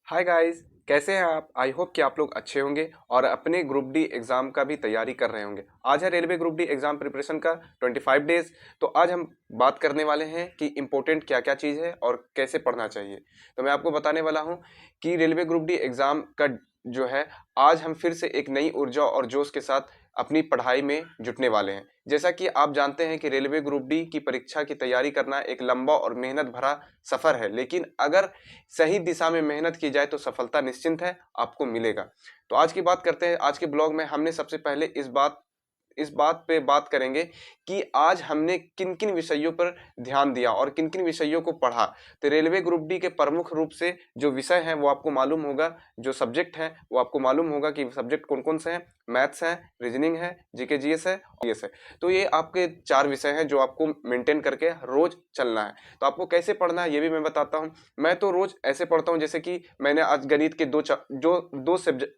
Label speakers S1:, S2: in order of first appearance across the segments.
S1: Hi guys, कैसे हैं आप? आई होप कि आप लोग अच्छे होंगे और अपने ग्रुप डी एग्ज़ाम का भी तैयारी कर रहे होंगे। आज है railway group D exam preparation का 25 डेज़। तो आज हम बात करने वाले हैं कि इम्पोर्टेंट क्या क्या चीज़ है और कैसे पढ़ना चाहिए। तो मैं आपको बताने वाला हूं कि रेलवे ग्रुप डी एग्ज़ाम का जो है, आज हम फिर से एक नई ऊर्जा और जोश के साथ अपनी पढ़ाई में जुटने वाले हैं। जैसा कि आप जानते हैं कि रेलवे ग्रुप डी की परीक्षा की तैयारी करना एक लंबा और मेहनत भरा सफ़र है, लेकिन अगर सही दिशा में मेहनत की जाए तो सफलता निश्चिंत है, आपको मिलेगा। तो आज की बात करते हैं। आज के ब्लॉग में हमने सबसे पहले इस बात पे बात करेंगे कि आज हमने किन किन विषयों पर ध्यान दिया और किन किन विषयों को पढ़ा। तो रेलवे ग्रुप डी के प्रमुख रूप से जो विषय हैं वो आपको मालूम होगा, जो सब्जेक्ट हैं वो आपको मालूम होगा कि सब्जेक्ट कौन कौन से हैं। मैथ्स है, रीजनिंग है, जीके जीएस है, जीएस है। तो ये आपके 4 विषय हैं जो आपको मेंटेन करके रोज चलना है। तो आपको कैसे पढ़ना है ये भी मैं बताता हूँ। मैं तो रोज ऐसे पढ़ता हूँ जैसे कि मैंने आज गणित के दो सब्जेक्ट,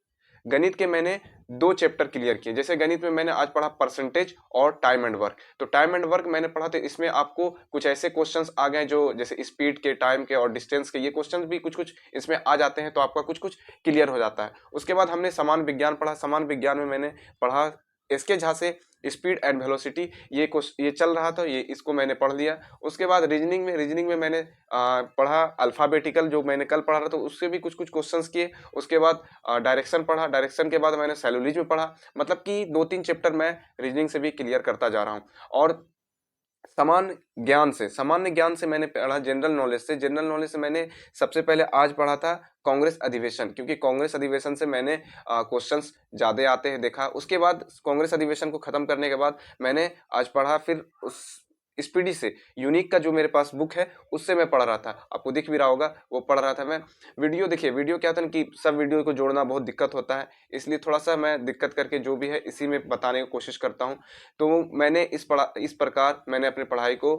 S1: गणित के मैंने 2 चैप्टर क्लियर किए। जैसे गणित में मैंने आज पढ़ा परसेंटेज और टाइम एंड वर्क। तो टाइम एंड वर्क मैंने पढ़ा, तो इसमें आपको कुछ ऐसे क्वेश्चंस आ गए जो जैसे स्पीड के, टाइम के और डिस्टेंस के, ये क्वेश्चंस भी कुछ कुछ इसमें आ जाते हैं, तो आपका कुछ कुछ क्लियर हो जाता है। उसके बाद हमने समान विज्ञान पढ़ा। समान विज्ञान में मैंने पढ़ा एसके झा से स्पीड एंड वेलोसिटी। ये चल रहा था, ये इसको मैंने पढ़ लिया। उसके बाद रीजनिंग में मैंने पढ़ा अल्फाबेटिकल, जो मैंने कल पढ़ा था, तो उससे भी कुछ कुछ क्वेश्चंस किए। उसके बाद डायरेक्शन पढ़ा। डायरेक्शन के बाद मैंने सेलुलिज्म पढ़ा। मतलब कि 2-3 चैप्टर मैं रीजनिंग से भी क्लियर करता जा रहा हूँ। और सामान्य ज्ञान से मैंने पढ़ा जनरल नॉलेज से मैंने सबसे पहले आज पढ़ा था कांग्रेस अधिवेशन, क्योंकि कांग्रेस अधिवेशन से मैंने क्वेश्चंस ज्यादा आते हैं देखा। उसके बाद कांग्रेस अधिवेशन को खत्म करने के बाद मैंने आज पढ़ा फिर उस स्पीडी से, यूनिक का जो मेरे पास बुक है उससे मैं पढ़ रहा था। आपको दिख भी रहा होगा, वो पढ़ रहा था मैं। वीडियो देखिए, वीडियो क्या था ना कि सब वीडियो को जोड़ना बहुत दिक्कत होता है, इसलिए थोड़ा सा मैं दिक्कत करके जो भी है इसी में बताने की कोशिश करता हूँ। तो मैंने इस प्रकार मैंने अपनी पढ़ाई को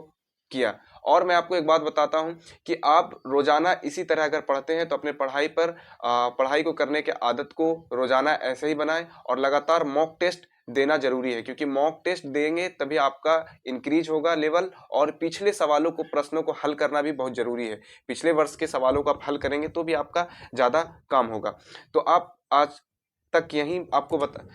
S1: किया। और मैं आपको एक बात बताता हूं कि आप रोजाना इसी तरह अगर पढ़ते हैं तो अपने पढ़ाई को करने के आदत को रोजाना ऐसे ही बनाएं। और लगातार मॉक टेस्ट देना जरूरी है, क्योंकि मॉक टेस्ट देंगे तभी आपका इंक्रीज होगा लेवल। और पिछले सवालों को, प्रश्नों को हल करना भी बहुत जरूरी है। पिछले वर्ष के सवालों को आप हल करेंगे तो भी आपका ज्यादा काम होगा। तो आप आज तक यही आपको बता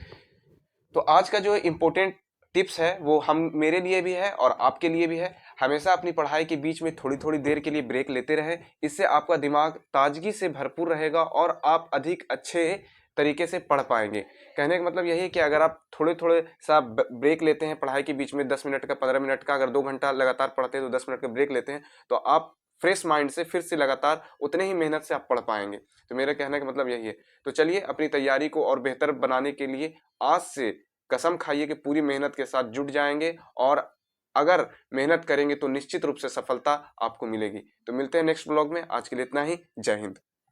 S1: तो आज का जो इम्पोर्टेंट टिप्स है वो हम मेरे लिए भी है और आपके लिए भी है। हमेशा अपनी पढ़ाई के बीच में थोड़ी थोड़ी देर के लिए ब्रेक लेते रहें। इससे आपका दिमाग ताजगी से भरपूर रहेगा और आप अधिक अच्छे तरीके से पढ़ पाएंगे। कहने का मतलब यही है कि अगर आप थोड़े थोड़े सा ब्रेक लेते हैं पढ़ाई के बीच में, 10 मिनट का, 15 मिनट का, अगर 2 घंटा लगातार पढ़ते हैं तो 10 मिनट का ब्रेक लेते हैं, तो आप फ्रेश माइंड से फिर से लगातार उतने ही मेहनत से आप पढ़ पाएंगे। तो मेरा कहने का मतलब यही है। तो चलिए, अपनी तैयारी को और बेहतर बनाने के लिए आज से कसम खाइए कि पूरी मेहनत के साथ जुट जाएंगे। और अगर मेहनत करेंगे तो निश्चित रूप से सफलता आपको मिलेगी। तो मिलते हैं नेक्स्ट ब्लॉग में। आज के लिए इतना ही। जय हिंद।